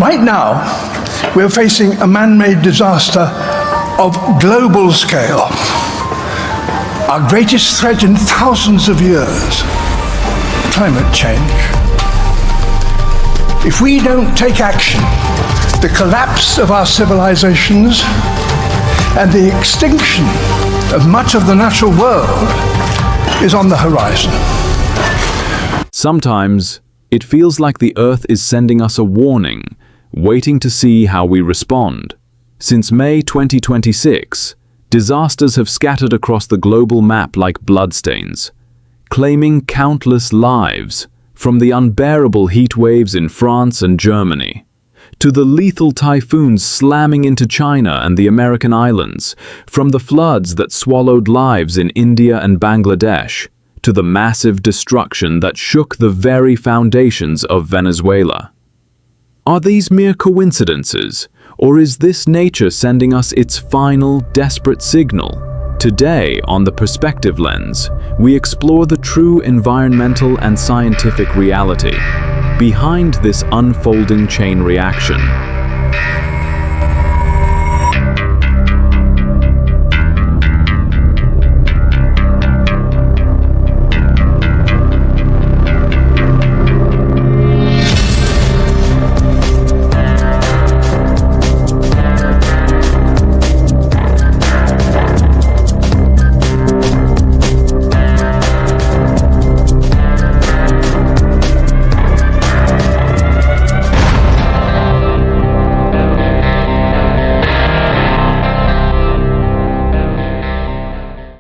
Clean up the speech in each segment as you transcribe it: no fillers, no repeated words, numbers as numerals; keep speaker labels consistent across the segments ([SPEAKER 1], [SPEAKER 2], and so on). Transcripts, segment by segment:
[SPEAKER 1] Right now, we're facing a man-made disaster of global scale, our greatest threat in thousands of years, climate change. If we don't take action, the collapse of our civilizations and the extinction of much of the natural world is on the horizon.
[SPEAKER 2] Sometimes, it feels like the Earth is sending us a warning, waiting to see how we respond. Since May 2026, disasters have scattered across the global map like bloodstains, claiming countless lives, from the unbearable heat waves in France and Germany, to the lethal typhoons slamming into China and the American islands, from the floods that swallowed lives in India and Bangladesh, to the massive destruction that shook the very foundations of Venezuela. Are these mere coincidences, or is this nature sending us its final, desperate signal? Today, on The Perspective Lens, we explore the true environmental and scientific reality behind this unfolding chain reaction.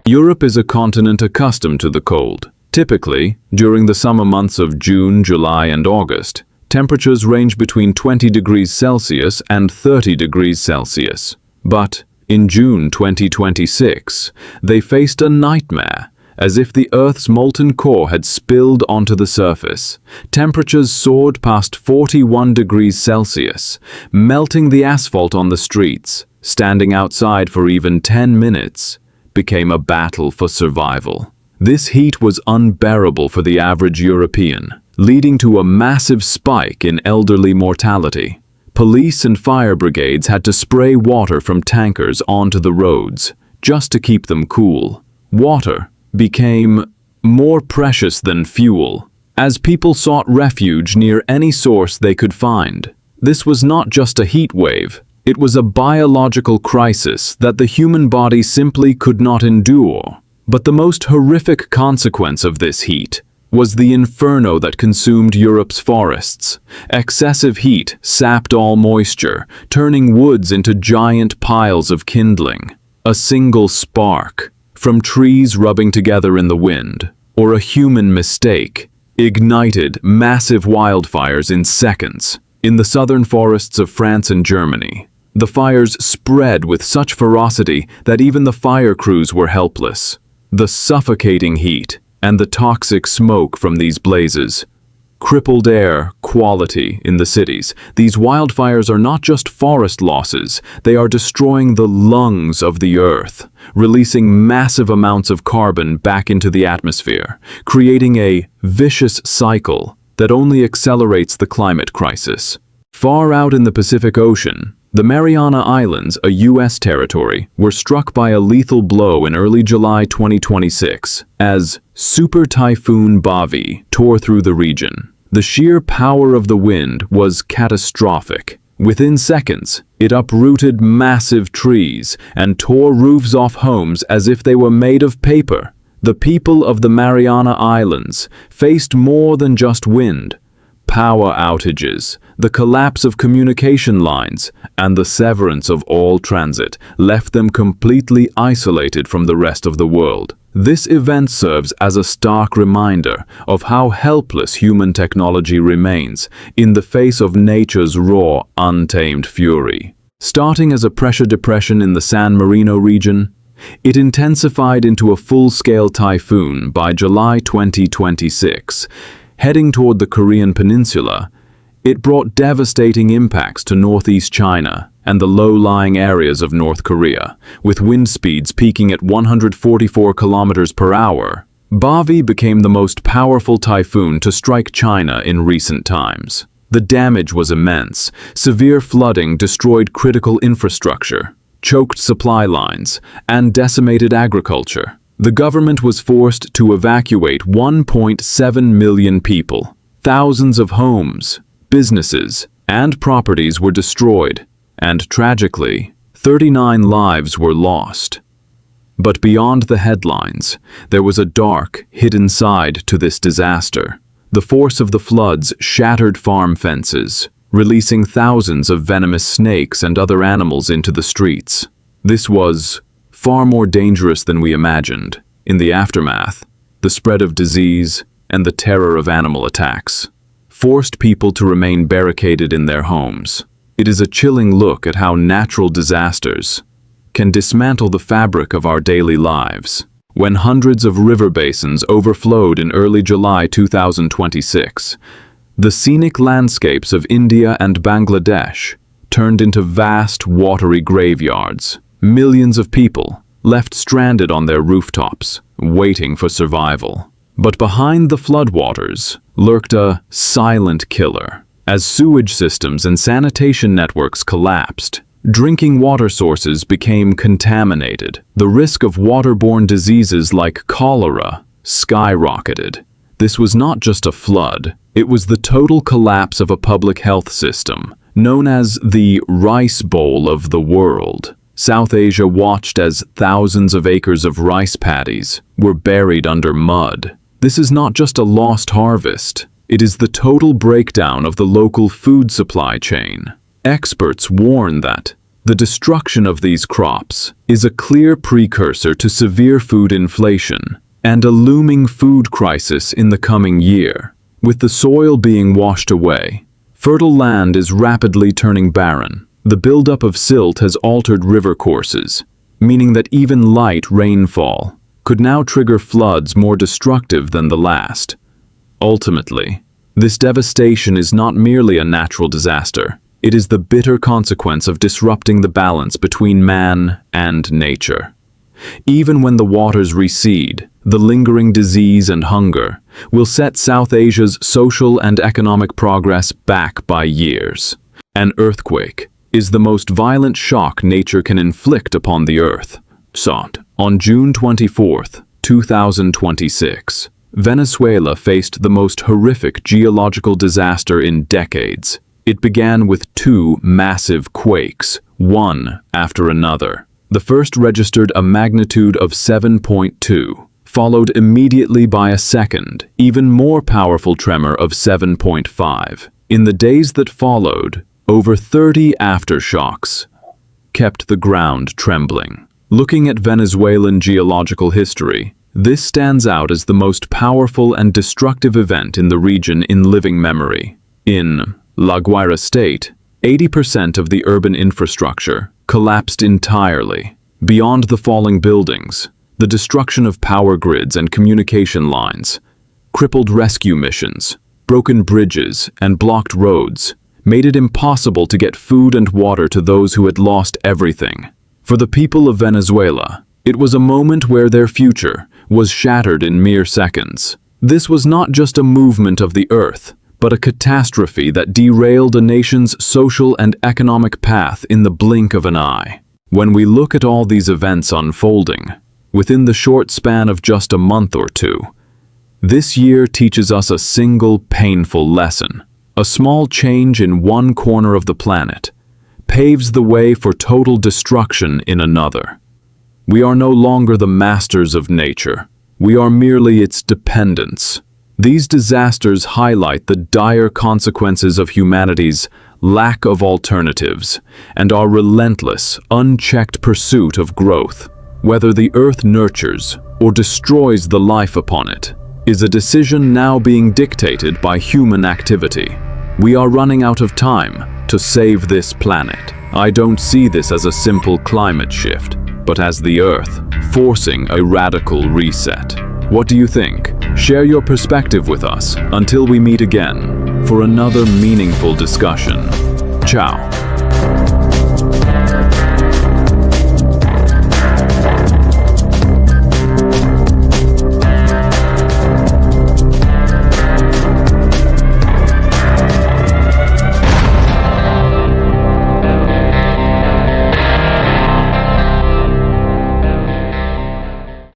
[SPEAKER 2] Europe is a continent accustomed to the cold. Typically, during the summer months of June, July, and August, temperatures range between 20 degrees Celsius and 30 degrees Celsius. But in June 2026, they faced a nightmare, as if the Earth's molten core had spilled onto the surface. Temperatures soared past 41 degrees Celsius, melting the asphalt on the streets. Standing outside for even 10 minutes became a battle for survival. This heat was unbearable for the average European, leading to a massive spike in elderly mortality. Police and fire brigades had to spray water from tankers onto the roads just to keep them cool. Water became more precious than fuel, as people sought refuge near any source they could find. This was not just a heat wave. It was a biological crisis that the human body simply could not endure. But the most horrific consequence of this heat was the inferno that consumed Europe's forests. Excessive heat sapped all moisture, turning woods into giant piles of kindling. A single spark, from trees rubbing together in the wind, or a human mistake, ignited massive wildfires in seconds. In the southern forests of France and Germany, the fires spread with such ferocity that even the fire crews were helpless. The suffocating heat and the toxic smoke from these blazes crippled air quality in the cities. These wildfires are not just forest losses, they are destroying the lungs of the Earth, releasing massive amounts of carbon back into the atmosphere, creating a vicious cycle that only accelerates the climate crisis. Far out in the Pacific Ocean, the Mariana Islands, a U.S. territory, were struck by a lethal blow in early July 2026 as Super Typhoon Bavi tore through the region. The sheer power of the wind was catastrophic. Within seconds, it uprooted massive trees and tore roofs off homes as if they were made of paper. The people of the Mariana Islands faced more than just wind. Power outages, the collapse of communication lines, and the severance of all transit left them completely isolated from the rest of the world. This event serves as a stark reminder of how helpless human technology remains in the face of nature's raw, untamed fury. Starting as a pressure depression in the San Marino region, it intensified into a full-scale typhoon by July 2026. Heading toward the Korean peninsula, it brought devastating impacts to northeast China and the low-lying areas of North Korea, with wind speeds peaking at 144 kilometers per hour. Bavi became the most powerful typhoon to strike China in recent times. The damage was immense. Severe flooding destroyed critical infrastructure, choked supply lines, and decimated agriculture. The government was forced to evacuate 1.7 million people. Thousands of homes, businesses, and properties were destroyed, and tragically, 39 lives were lost. But beyond the headlines, there was a dark, hidden side to this disaster. The force of the floods shattered farm fences, releasing thousands of venomous snakes and other animals into the streets. This was far more dangerous than we imagined. In the aftermath, the spread of disease and the terror of animal attacks forced people to remain barricaded in their homes. It is a chilling look at how natural disasters can dismantle the fabric of our daily lives. When hundreds of river basins overflowed in early July 2026, the scenic landscapes of India and Bangladesh turned into vast, watery graveyards. Millions of people left stranded on their rooftops, waiting for survival. But behind the floodwaters lurked a silent killer. As sewage systems and sanitation networks collapsed, drinking water sources became contaminated. The risk of waterborne diseases like cholera skyrocketed. This was not just a flood, it was the total collapse of a public health system, known as the rice bowl of the world. South Asia watched as thousands of acres of rice paddies were buried under mud. This is not just a lost harvest, it is the total breakdown of the local food supply chain. Experts warn that the destruction of these crops is a clear precursor to severe food inflation and a looming food crisis in the coming year. With the soil being washed away, fertile land is rapidly turning barren. The buildup of silt has altered river courses, meaning that even light rainfall could now trigger floods more destructive than the last. Ultimately, this devastation is not merely a natural disaster. It is the bitter consequence of disrupting the balance between man and nature. Even when the waters recede, the lingering disease and hunger will set South Asia's social and economic progress back by years. An earthquake is the most violent shock nature can inflict upon the earth. On June 24, 2026, Venezuela faced the most horrific geological disaster in decades. It began with two massive quakes, one after another. The first registered a magnitude of 7.2, followed immediately by a second, even more powerful tremor of 7.5. In the days that followed, over 30 aftershocks kept the ground trembling. Looking at Venezuelan geological history, this stands out as the most powerful and destructive event in the region in living memory. In La Guaira state, 80% of the urban infrastructure collapsed entirely. Beyond the falling buildings, the destruction of power grids and communication lines, crippled rescue missions, broken bridges, and blocked roads made it impossible to get food and water to those who had lost everything. For the people of Venezuela, it was a moment where their future was shattered in mere seconds. This was not just a movement of the earth, but a catastrophe that derailed a nation's social and economic path in the blink of an eye. When we look at all these events unfolding, within the short span of just a month or two, this year teaches us a single painful lesson. A small change in one corner of the planet paves the way for total destruction in another. We are no longer the masters of nature. We are merely its dependents. These disasters highlight the dire consequences of humanity's lack of alternatives and our relentless, unchecked pursuit of growth. Whether the earth nurtures or destroys the life upon it is a decision now being dictated by human activity. We are running out of time to save this planet. I don't see this as a simple climate shift, but as the earth forcing a radical reset. What do you think? Share your perspective with us until we meet again for another meaningful discussion. Ciao.